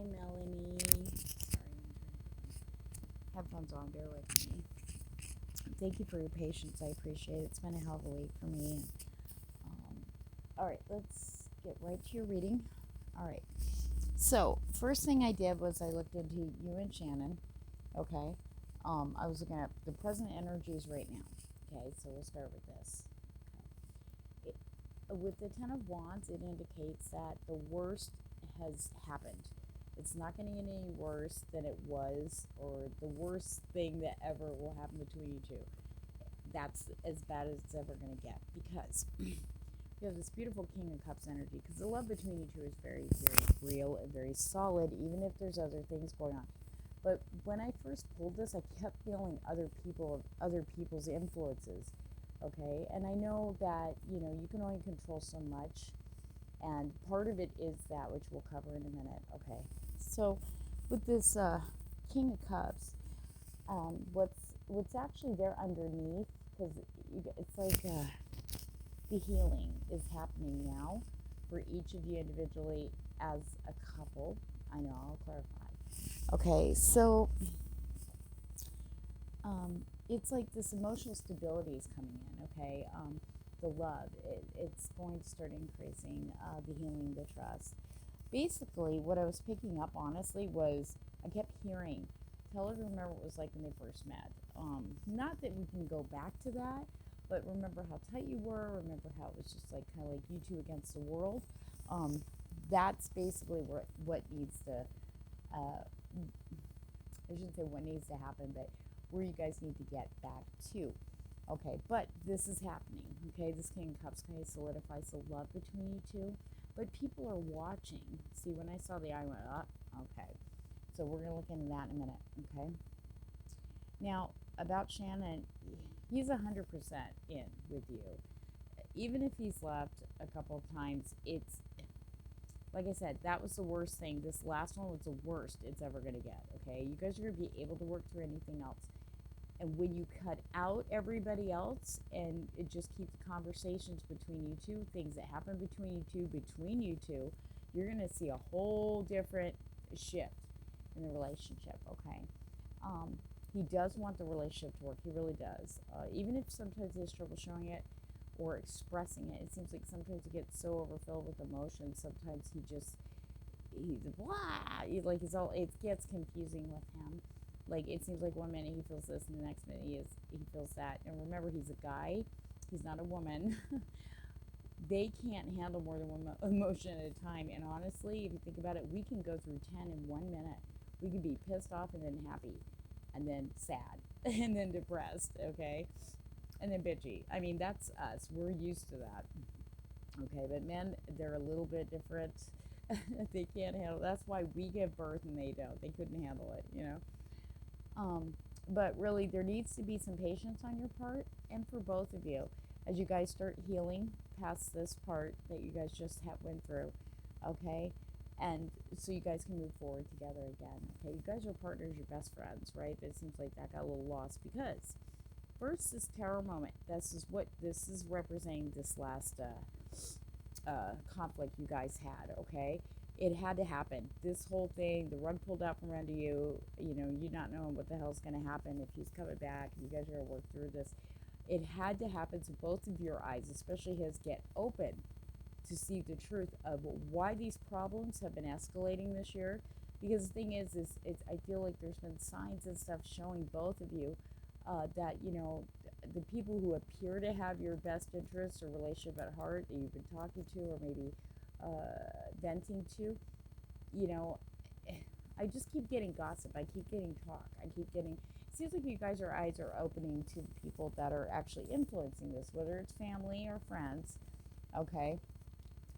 Hi, Melanie. Sorry, headphones on. Bear with me. Thank you for your patience. I appreciate it. It's been a hell of a week for me. Um, all right, let's get right to your reading. All right. So, first thing I did was I looked into you and Shannon. Okay. I was looking at the present energies right now. Okay, so we'll start with this. Okay. With the Ten of Wands, it indicates that the worst has happened. It's not going to get any worse than it was, or the worst thing that ever will happen between you two. That's as bad as it's ever going to get, because you have this beautiful King of Cups energy, because the love between you two is very, very real and very solid, even if there's other things going on. But when I first pulled this, I kept feeling other people's influences. Okay, and I know that you can only control so much, and part of it is that, which we'll cover in a minute. Okay, so with this King of Cups, what's actually there underneath, because it's like the healing is happening now for each of you individually as a couple. I know, I'll clarify. Okay, so it's like this emotional stability is coming in. Okay, the love, it's going to start increasing, the healing, the trust. Basically, what I was picking up, honestly, was I kept hearing, tell her to remember what it was like when they first met. Not that we can go back to that, but remember how tight you were, remember how it was just like kind of like you two against the world. That's basically what needs to, I shouldn't say what needs to happen, but where you guys need to get back to. Okay, but this is happening. Okay, this King of Cups kind of solidifies the love between you two. But people are watching. See, when I saw the eye, I went, okay. So we're going to look into that in a minute. Okay. Now, about Shannon, he's 100% in with you. Even if he's left a couple of times, it's like I said, that was the worst thing. This last one was the worst it's ever going to get. Okay, you guys are going to be able to work through anything else. And when you cut out everybody else and it just keeps conversations between you two, things that happen between you two, you're going to see a whole different shift in the relationship. Okay. He does want the relationship to work. He really does. Even if sometimes he has trouble showing it or expressing it, it seems like sometimes he gets so overfilled with emotion. Sometimes he's blah. It gets confusing with him. Like, it seems like one minute he feels this and the next minute he feels that. And remember, he's a guy. He's not a woman. They can't handle more than one emotion at a time. And honestly, if you think about it, we can go through 10 in 1 minute. We can be pissed off and then happy and then sad and then depressed, okay? And then bitchy. I mean, that's us. We're used to that. Okay, but men, they're a little bit different. They can't handle. That's why we give birth and they don't. They couldn't handle it. But really, there needs to be some patience on your part and for both of you as you guys start healing past this part that you guys just went through. Okay, and so you guys can move forward together again. Okay, you guys are partners, you're best friends, right? But it seems like that got a little lost, because first, this terror moment, this is representing this last conflict you guys had. Okay, it had to happen. This whole thing, the rug pulled out from under you, you not knowing what the hell's going to happen, if he's coming back, you guys are going to work through this. It had to happen, so both of your eyes, especially his, get open to see the truth of why these problems have been escalating this year. Because the thing is I feel like there's been signs and stuff showing both of you that, the people who appear to have your best interests or relationship at heart that you've been talking to, or maybe venting to, you know, I just keep getting gossip. I keep getting talk. It seems like you guys' eyes are opening to people that are actually influencing this, whether it's family or friends. Okay.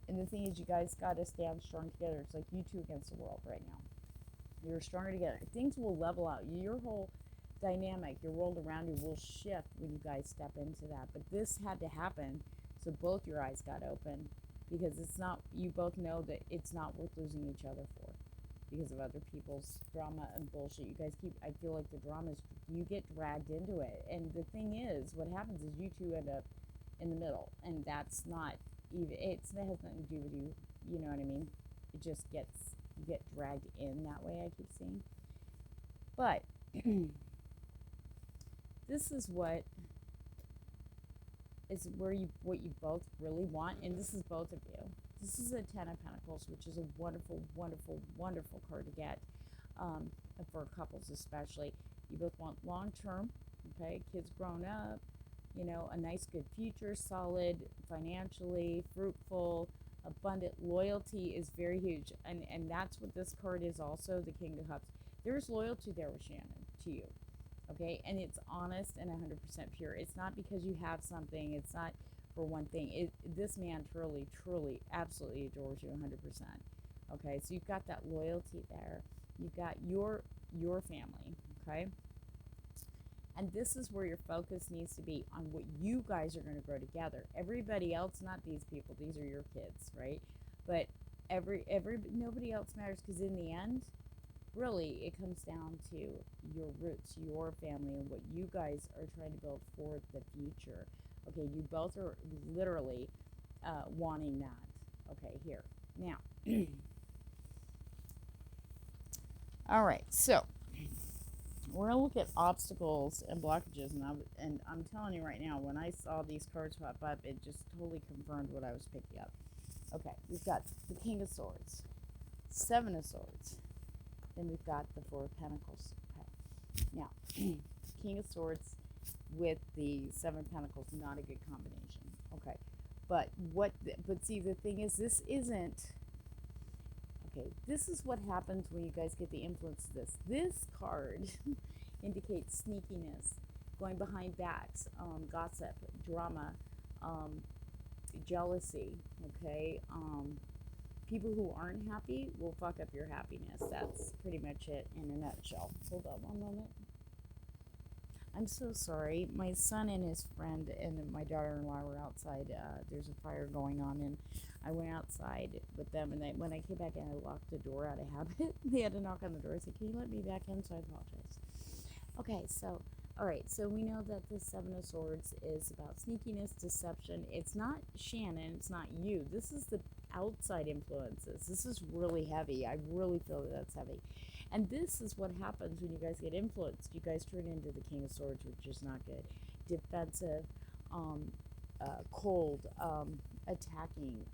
And the thing is, you guys got to stand strong together. It's like you two against the world right now. You're stronger together. Things will level out. Your whole dynamic, your world around you will shift when you guys step into that. But this had to happen, so both your eyes got open, because it's not, you both know that it's not worth losing each other for, because of other people's drama and bullshit. You guys I feel like the drama is, you get dragged into it. And the thing is, what happens is you two end up in the middle, and that's not even, it has nothing to do with you, you know what I mean? It just gets You get dragged in that way, I keep seeing. But this is what what you both really want, and this is both of you. This is a Ten of Pentacles, which is a wonderful, wonderful, wonderful card to get, for couples especially. You both want long term, okay, kids grown up, a nice good future, solid, financially, fruitful, abundant. Loyalty is very huge, and that's what this card is also, the King of Cups. There's loyalty there with Shannon to you, okay, and it's honest and 100% pure. It's not because you have something. It's not for one thing. This man truly, truly, absolutely adores you 100%. Okay, so you've got that loyalty there. You've got your family, okay? And this is where your focus needs to be, on what you guys are going to grow together. Everybody else, not these people, these are your kids, right? But nobody else matters, because in the end, really, it comes down to your roots, your family, and what you guys are trying to build for the future. Okay, you both are literally wanting that. Okay, here. Now, all right, so we're going to look at obstacles and blockages, and I'm telling you right now, when I saw these cards pop up, it just totally confirmed what I was picking up. Okay, we've got the King of Swords, Seven of Swords, then we've got the Four of Pentacles. Okay, now, King of Swords with the Seven of Pentacles, not a good combination. Okay, but see, the thing is, this isn't. Okay, this is what happens when you guys get the influence of this. This card indicates sneakiness, going behind backs, gossip, drama, jealousy, okay? People who aren't happy will fuck up your happiness. That's pretty much it in a nutshell. Hold on one moment. I'm so sorry. My son and his friend and my daughter-in-law were outside. There's a fire going on, and I went outside with them, and when I came back in, I locked the door out of habit. They had to knock on the door. I said, "Can you let me back in?" So I apologize. Okay, so, all right, so we know that the Seven of Swords is about sneakiness, deception. It's not Shannon. It's not you. This is the outside influences. This is really heavy. I really feel that that's heavy. And this is what happens when you guys get influenced. You guys turn into the King of Swords, which is not good. Defensive, cold, attacking,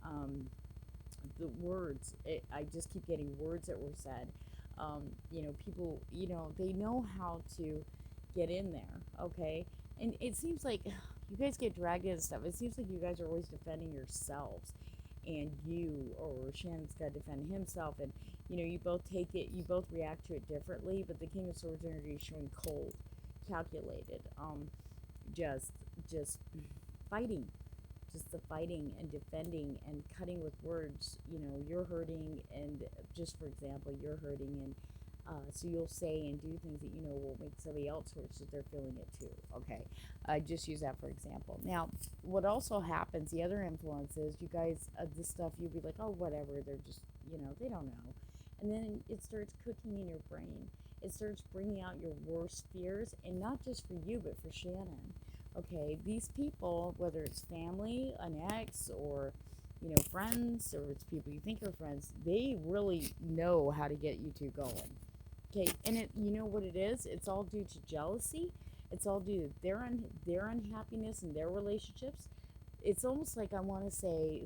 the words. I just keep getting words that were said. People, they know how to get in there, okay? And it seems like you guys get dragged into stuff. It seems like you guys are always defending yourselves. And Shannon's got to defend himself, and you both you both react to it differently. But the King of Swords energy is showing cold, calculated, just fighting, just the fighting and defending and cutting with words. You're hurting, and just for example, you're hurting, and so you'll say and do things that will make somebody else hurt, so they're feeling it too. Okay, just use that for example. Now, what also happens, the other influence is you guys, this stuff, you'll be like, oh, whatever, they're just, they don't know. And then it starts cooking in your brain. It starts bringing out your worst fears, and not just for you, but for Shannon. Okay, these people, whether it's family, an ex, or friends, or it's people you think are friends, they really know how to get you two going. Okay, and you know what it is? It's all due to jealousy. It's all due to their unhappiness in their relationships. It's almost like I want to say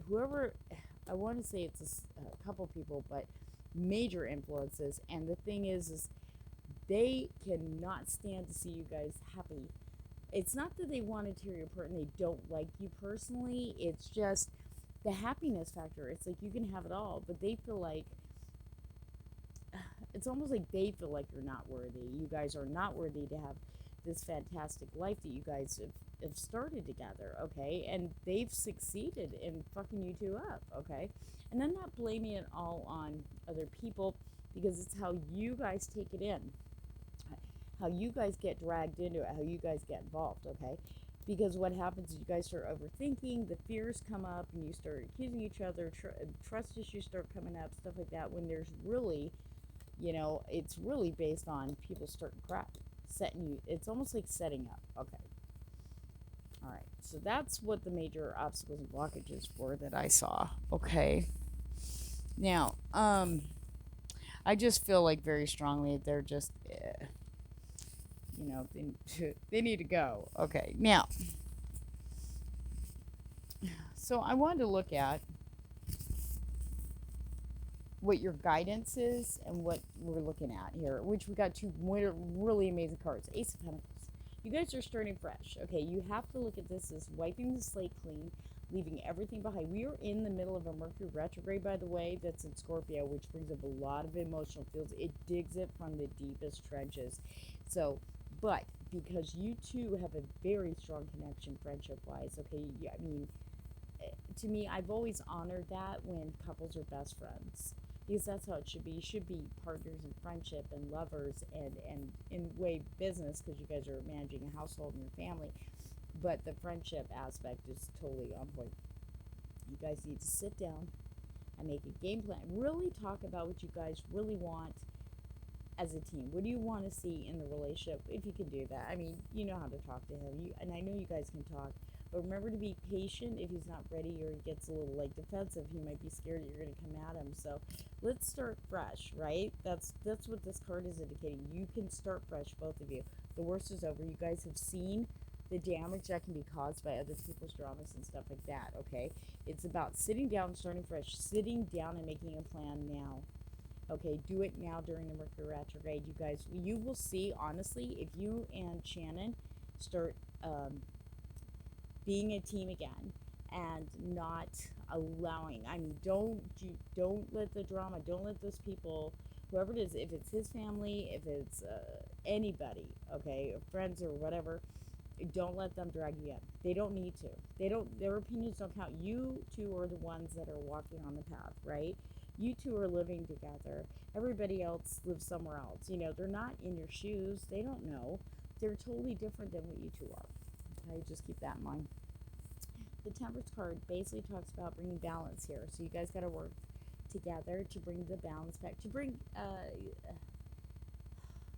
it's a couple people, but major influences. And the thing is they cannot stand to see you guys happy. It's not that they want to tear you apart and they don't like you personally. It's just the happiness factor. It's like you can have it all, but they feel like, it's almost like they feel like you're not worthy. You guys are not worthy to have this fantastic life that you guys have started together, okay? And they've succeeded in fucking you two up, okay? And I'm not blaming it all on other people, because it's how you guys take it in, how you guys get dragged into it, how you guys get involved, okay? Because what happens is you guys start overthinking, the fears come up, and you start accusing each other, trust issues start coming up, stuff like that, when there's really, it's really based on people starting crap, setting you, it's almost like setting up, okay? All right, so that's what the major obstacles and blockages were that I saw, okay? Now, I just feel like very strongly they're just, they need to go. Okay, now, so I wanted to look at what your guidance is and what we're looking at here, which we got two really amazing cards. Ace of Pentacles. You guys are starting fresh. Okay, you have to look at this as wiping the slate clean, leaving everything behind. We are in the middle of a Mercury retrograde, by the way, that's in Scorpio, which brings up a lot of emotional fields. It digs it from the deepest trenches. So, but because you two have a very strong connection friendship-wise, okay, I mean, to me, I've always honored that when couples are best friends, because that's how it should be. You should be partners in friendship and lovers and in way business, because you guys are managing a household and your family. But the friendship aspect is totally on point. You guys need to sit down and make a game plan. Really talk about what you guys really want as a team. What do you want to see in the relationship? If you can do that. I mean, you know how to talk to him. And I know you guys can talk. But remember to be patient. If he's not ready or he gets a little like defensive, he might be scared that you're going to come at him. So let's start fresh, right? That's what this card is indicating. You can start fresh, both of you. The worst is over. You guys have seen the damage that can be caused by other people's dramas and stuff like that, okay? It's about sitting down and starting fresh. Sitting down and making a plan now. Okay, do it now during the Mercury retrograde. You guys, you will see, honestly, if you and Shannon start being a team again and not allowing, I mean, don't let the drama, don't let those people, whoever it is, if it's his family, if it's anybody, okay, friends or whatever, don't let them drag you in. They don't need to. Their opinions don't count. You two are the ones that are walking on the path, right? You two are living together. Everybody else lives somewhere else. They're not in your shoes. They don't know. They're totally different than what you two are. Okay, just keep that in mind. The Temperance card basically talks about bringing balance here. So you guys got to work together to bring the balance back. To bring,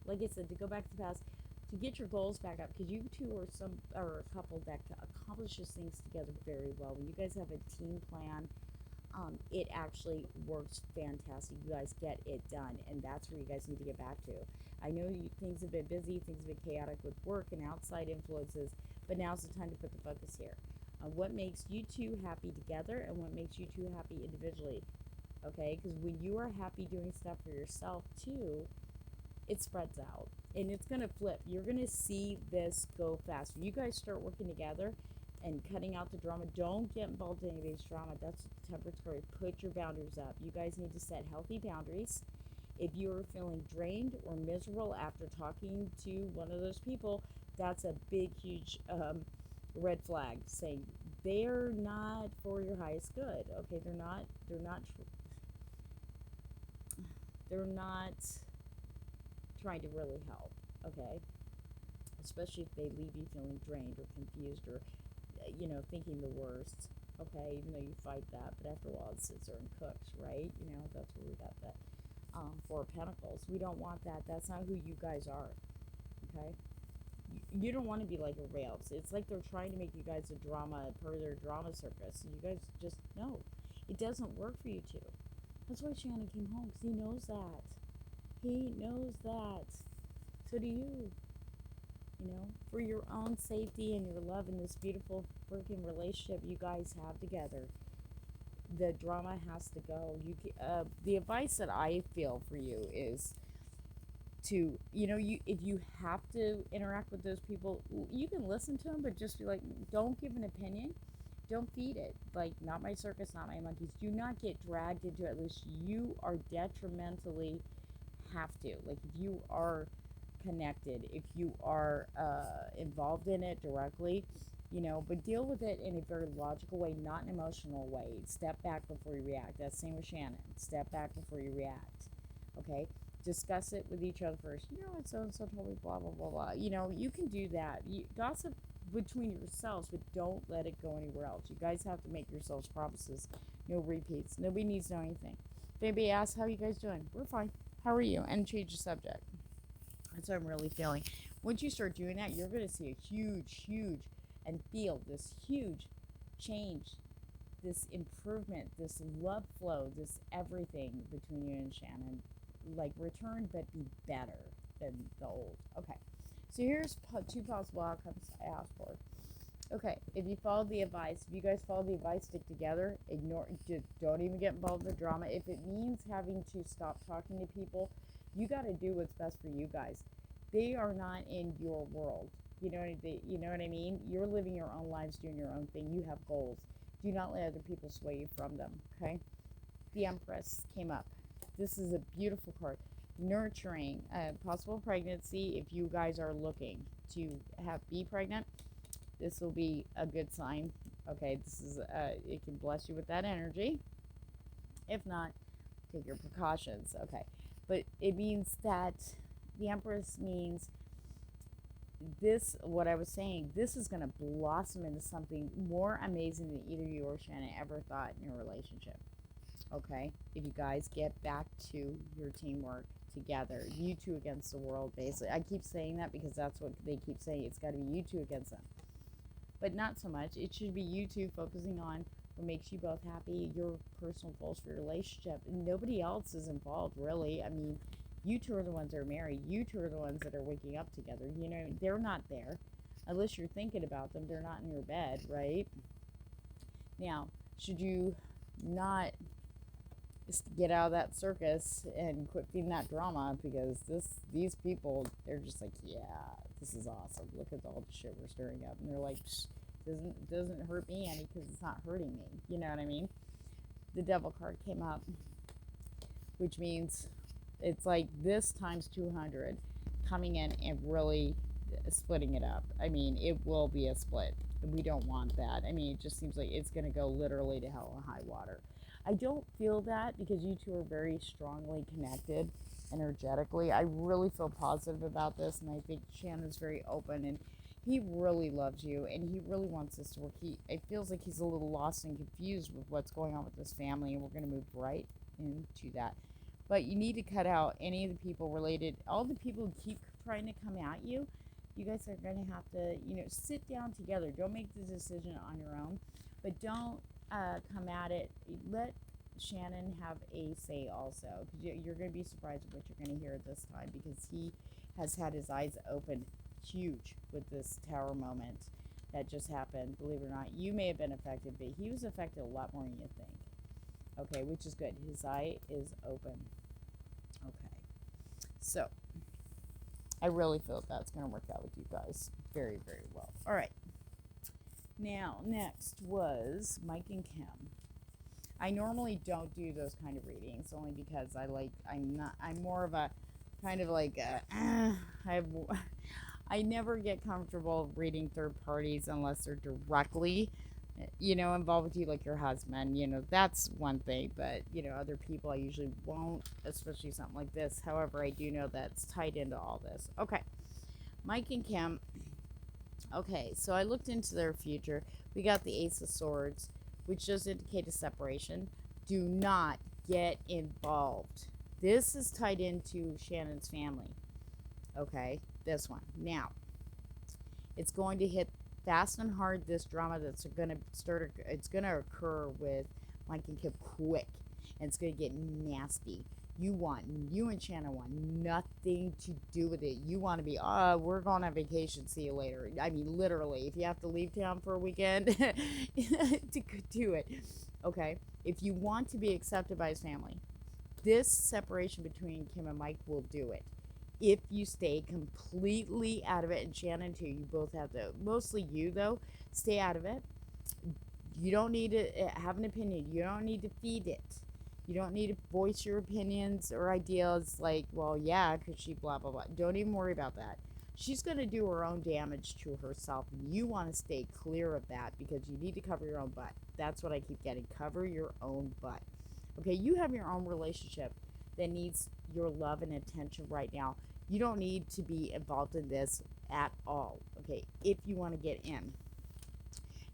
like I said, to go back to the past, to get your goals back up, because you two are a couple that accomplishes things together very well. When you guys have a team plan, it actually works fantastic. You guys get it done, and that's where you guys need to get back to. I know things have been busy, things have been chaotic with work and outside influences, but now's the time to put the focus here on what makes you two happy together and what makes you two happy individually. Okay, because when you are happy doing stuff for yourself too, it spreads out and it's going to flip. You're going to see this go fast. When you guys start working together and cutting out the drama, don't get involved in anybody's drama. That's what the Temperance card. Put your boundaries up. You guys need to set healthy boundaries. If you're feeling drained or miserable after talking to one of those people, that's a big, huge red flag saying they're not for your highest good. Okay, they're not trying to really help. Okay, especially if they leave you feeling drained or confused or thinking the worst. Okay, even though you fight that, but after a while it sits there and cooks, right? That's where we got that Four of Pentacles. We don't want that. That's not who you guys are. Okay, you don't want to be like a rails. It's like they're trying to make you guys a drama, part of their drama circus. You guys just know it doesn't work for you two. That's why Shannon came home, because he knows that. He knows that. So do you. For your own safety and your love in this beautiful freaking relationship you guys have together, the drama has to go. The advice that I feel for you is to, if you have to interact with those people, you can listen to them, but just be like, don't give an opinion. Don't feed it. Like, not my circus, not my monkeys. Do not get dragged into it. At least you are detrimentally have to. Like, if you are connected, if you are involved in it directly, but deal with it in a very logical way, not an emotional way. Step back before you react. That's the same with Shannon. Step back before you react. Okay? Discuss it with each other first. What so-and-so told me, blah, blah, blah, blah. You can do that. Gossip between yourselves, but don't let it go anywhere else. You guys have to make yourselves promises. No repeats. Nobody needs to know anything. If anybody asks, how you guys doing? We're fine. How are you? And change the subject. That's what I'm really feeling. Once you start doing that, you're going to see a huge, and feel this huge change, this improvement, this love flow, this everything between you and Shannon. like return, but be better than the old. Okay. So here's two possible outcomes I asked for. Okay, if you follow the advice, if you guys follow the advice, stick together, ignore, just don't even get involved in the drama. If it means having to stop talking to people, you got to do what's best for you guys. They are not in your world. You know what I mean? You're living your own lives, doing your own thing. You have goals. Do not let other people sway you from them, okay? The Empress came up. This is a beautiful card. Nurturing, possible pregnancy if you guys are looking to be pregnant. This will be a good sign. Okay, this is it can bless you with that energy. If not, take your precautions. Okay, but it means that the Empress means this. What I was saying, this is going to blossom into something more amazing than either you or Shannon ever thought in your relationship. Okay, if you guys get back to your teamwork together, you two against the world, basically. I keep saying that because that's what they keep saying. It's got to be you two against them. But not so much. It should be you two focusing on what makes you both happy, your personal goals for your relationship. And nobody else is involved, really. I mean, you two are the ones that are married. You two are the ones that are waking up together. You know, they're not there. Unless you're thinking about them, they're not in your bed, right? Now, should you not just get out of that circus and quit feeding that drama, because these people, they're just like, yeah, this is awesome. Look at all the shit we're stirring up, and they're like, doesn't hurt me any because it's not hurting me. You know what I mean? The Devil card came up, which means it's like this times 200 coming in and really splitting it up. I mean, it will be a split. We don't want that. I mean, it just seems like it's going to go literally to hell and high water. I don't feel that because you two are very strongly connected energetically. I really feel positive about this, and I think Shannon's very open, and he really loves you, and he really wants this to work. It feels like he's a little lost and confused with what's going on with this family, and we're going to move right into that. But you need to cut out any of the people related, all the people who keep trying to come at you. You guys are going to have to, sit down together. Don't make the decision on your own, but don't come at it. Let Shannon have a say also, because you're going to be surprised at what you're going to hear this time, because he has had his eyes open huge with this tower moment that just happened. Believe it or not, you may have been affected, but he was affected a lot more than you think. Okay, which is good. His eye is open. Okay, so I really feel that's going to work out with you guys very, very well. All right. Now, next was Mike and Kim. I normally don't do those kind of readings, only because I'm more of a kind of like I never get comfortable reading third parties unless they're directly, involved with you, like your husband. That's one thing, but other people I usually won't, especially something like this. However, I do know that's tied into all this. Okay, Mike and Kim. Okay, so I looked into their future. We got the Ace of Swords, which does indicate a separation. Do not get involved. This is tied into Shannon's family. Okay, this one. Now, it's going to hit fast and hard, this drama that's going to it's going to occur with Mike and Kim quick. And it's going to get nasty. You and Shannon want nothing to do with it. You want to be, we're going on vacation, see you later. I mean, literally, if you have to leave town for a weekend, to do it. Okay? If you want to be accepted by his family, this separation between Kim and Mike will do it. If you stay completely out of it, and Shannon too, you both have to, mostly you though, stay out of it. You don't need to have an opinion. You don't need to feed it. You don't need to voice your opinions or ideas like, well, yeah, because she blah, blah, blah. Don't even worry about that. She's going to do her own damage to herself. And you want to stay clear of that because you need to cover your own butt. That's what I keep getting. Cover your own butt. Okay, you have your own relationship that needs your love and attention right now. You don't need to be involved in this at all. Okay, if you want to get in.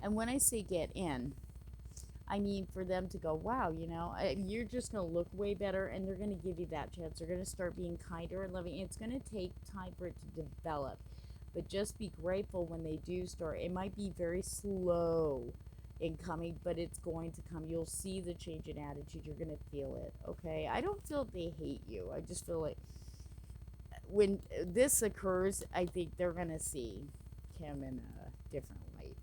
And when I say get in, I mean for them to go, wow, you're just going to look way better, and they're going to give you that chance. They're going to start being kinder and loving. It's going to take time for it to develop, but just be grateful when they do start. It might be very slow. in coming, but it's going to come. You'll see the change in attitude. You're going to feel it, okay? I don't feel they hate you. I just feel like when this occurs, I think they're going to see Kim in a different light.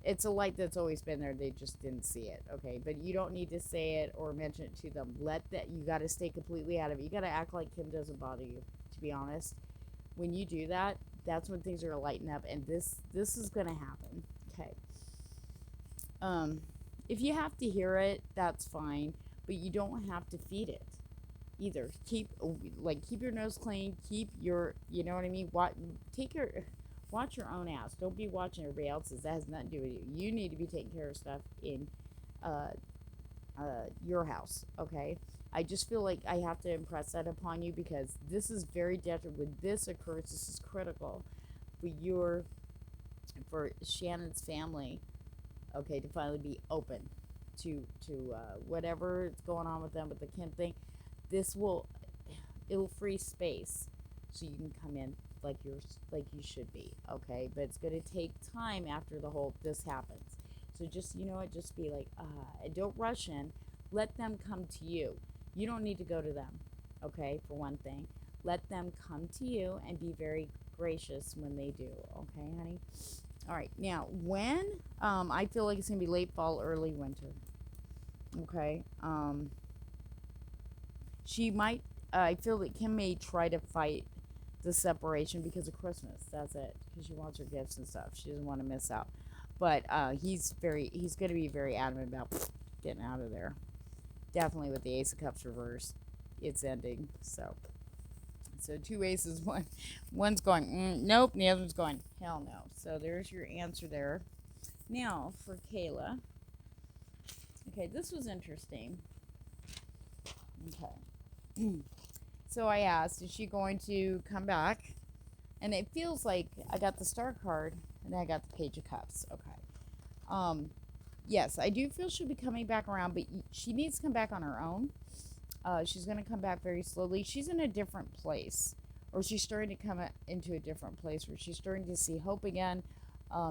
It's a light that's always been there. They just didn't see it, okay? But you don't need to say it or mention it to them. You got to stay completely out of it. You got to act like Kim doesn't bother you, to be honest. When you do that, that's when things are going to lighten up, and this is going to happen, okay? If you have to hear it, that's fine, but you don't have to feed it either. Keep your nose clean. Keep your, you know what I mean. Watch your own ass. Don't be watching everybody else's. That has nothing to do with you. You need to be taking care of stuff in uh, your house. Okay. I just feel like I have to impress that upon you because this is very detrimental. When this occurs, this is critical for Shannon's family, okay, to finally be open to whatever is going on with them with the Kim thing. It'll free space so you can come in like you should be, okay? But it's going to take time after this happens. So just, you know what, just be like, and don't rush in. Let them come to you. You don't need to go to them, okay? For one thing, let them come to you and be very gracious when they do, okay, honey? All right, now when I feel like it's gonna be late fall, early winter. Okay, she might. I feel that Kim may try to fight the separation because of Christmas. That's it, because she wants her gifts and stuff. She doesn't want to miss out. But he's gonna be very adamant about getting out of there. Definitely with the Ace of Cups reversed, it's ending. So two aces, one's going nope, and the other one's going hell no. So there's your answer there. Now for Kayla. Okay, this was interesting. Okay. So I asked, is she going to come back? And it feels like I got the Star card and I got the Page of Cups. Okay. Yes, I do feel she'll be coming back around, but she needs to come back on her own. She's going to come back very slowly. She's in a different place, or she's starting to come into a different place where she's starting to see hope again.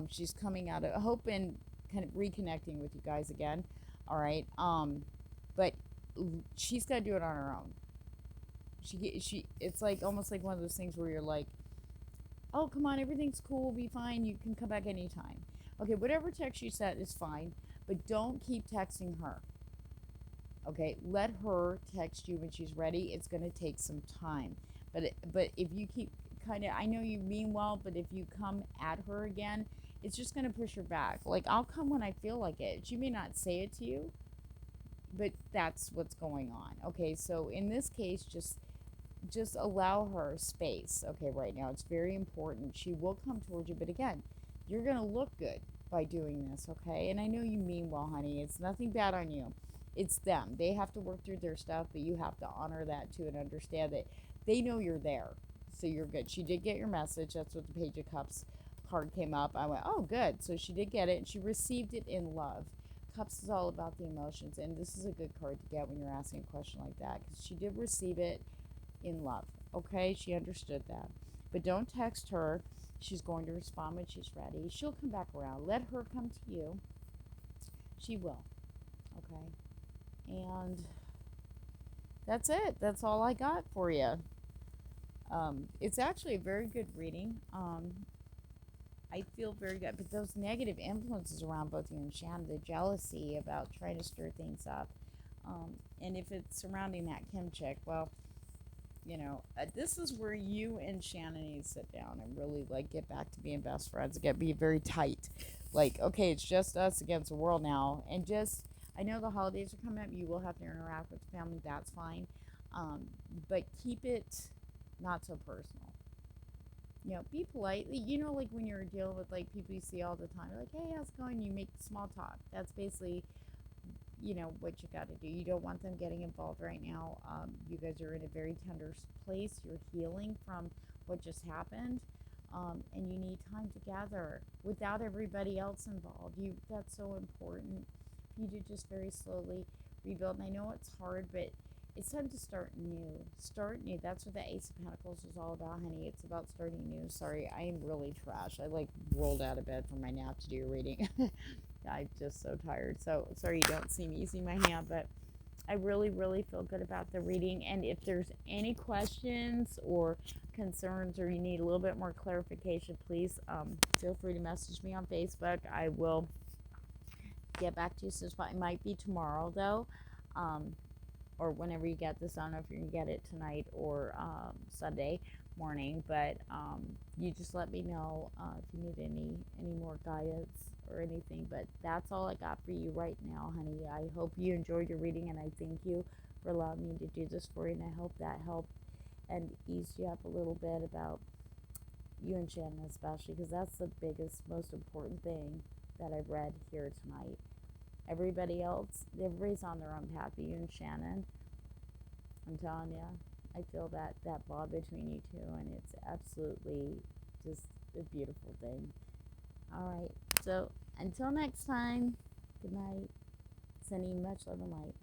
She's coming out of hope and kind of reconnecting with you guys again. All right. But she's got to do it on her own. It's like almost like one of those things where you're like, oh, come on, everything's cool, we'll be fine. You can come back anytime. Okay, whatever text you sent is fine, but don't keep texting her. Okay, let her text you when she's ready. It's going to take some time. But if you keep I know you mean well, but if you come at her again, it's just going to push her back. Like, I'll come when I feel like it. She may not say it to you, but that's what's going on. Okay, so in this case, just allow her space. Okay, right now, it's very important. She will come towards you, but again, you're going to look good by doing this, okay? And I know you mean well, honey. It's nothing bad on you. It's them. They have to work through their stuff, but you have to honor that too and understand that they know you're there. So you're good. She did get your message. That's what the Page of Cups card came up. I went, oh, good. So she did get it, and she received it in love. Cups is all about the emotions, and this is a good card to get when you're asking a question like that, because she did receive it in love. Okay, she understood that. But don't text her. She's going to respond when she's ready. She'll come back around. Let her come to you. She will. Okay. And that's it. That's all I got for you. It's actually a very good reading. I feel very good. But those negative influences around both you and Shannon, the jealousy about trying to stir things up, and if it's surrounding that Kim chick, well, this is where you and Shannon need to sit down and really get back to being best friends. Be very tight. Okay, it's just us against the world now. And I know the holidays are coming up. You will have to interact with the family. That's fine. But keep it not so personal. Be polite. When you're dealing with people you see all the time, you're like, hey, how's it going? You make small talk. That's basically what you got to do. You don't want them getting involved right now. You guys are in a very tender place. You're healing from what just happened, and you need time together without everybody else involved. That's so important for you to just very slowly rebuild. And I know it's hard, but it's time to start new. That's what the Ace of Pentacles is all about, honey. It's about starting new. Sorry, I am really trash. I rolled out of bed from my nap to do your reading. I'm just so tired. So sorry you don't see me using my hand, but I really, really feel good about the reading. And if there's any questions or concerns or you need a little bit more clarification, please feel free to message me on Facebook. I will get back to you. So it might be tomorrow, though, um, or whenever you get this. I don't know if you're going to get it tonight or Sunday morning, but you just let me know if you need any more guidance or anything. But that's all I got for you right now, honey. I hope you enjoyed your reading, and I thank you for allowing me to do this for you, and I hope that helped and eased you up a little bit about you and Shannon, especially, because that's the biggest, most important thing that I've read here tonight. Everybody else, everybody's on their own path, but you and Shannon, I'm telling you, I feel that bond between you two, and it's absolutely just a beautiful thing. All right, so until next time, good night. Sending you much love and light.